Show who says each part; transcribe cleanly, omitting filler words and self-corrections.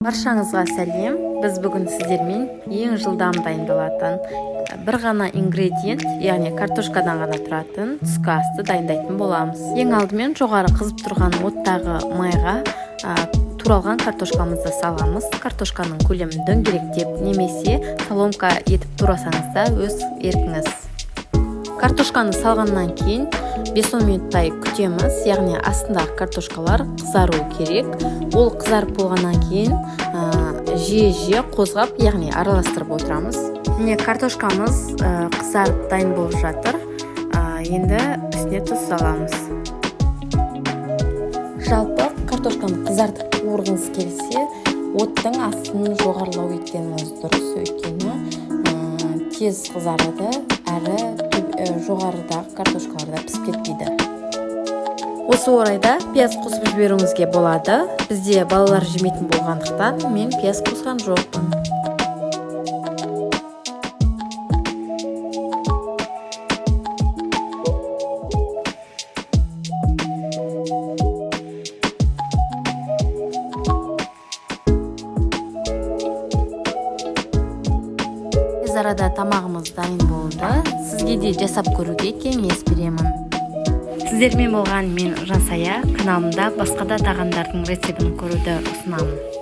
Speaker 1: Баршаңызға сәлем. Біз бүгін сіздермен ең жылдам дайындалатын бір ғана ингредиент, яғни картошкадан ғана тұратын түскі асты дайындайтын боламыз. Ең алдымен жоғары қызып тұрған оттағы майға туралған картошкамызды саламыз. Картошканың көлемін дөңгелектеп немесе соломка етіп турасаңыз да өз еркіңіз. Картошканы салғаннан кейін 5-10 минуттай күтеміз, яғни астындағы картошкалар қызару керек. Ол қызарып болғаннан кейін жиі қозғап, яғни араластырып отырамыз. Міне картошкамыз қызарып дайын болып жатыр. Енді үстіне тұз саламыз. Жалпы картошканы қызартып қуырғыңыз келсе, оттың астын жоғарылау еткеніңіз дұрыс, өйткені тез қызарады, әрі жоғарыдағы картошкаларда пісіп кетпейді. Осы орайда пияз қосып жіберуіңізге болады. Бізде балалар жемейтін болғандықтан мен пияз қосқан жоқпын. Тез арада тамағымыз дайын болды. Сізге де жасап көруге кеңес беремін. Сіздермен болған мен Жансая. Каналымда басқа да тағамдардың рецептін көруді ұсынамын.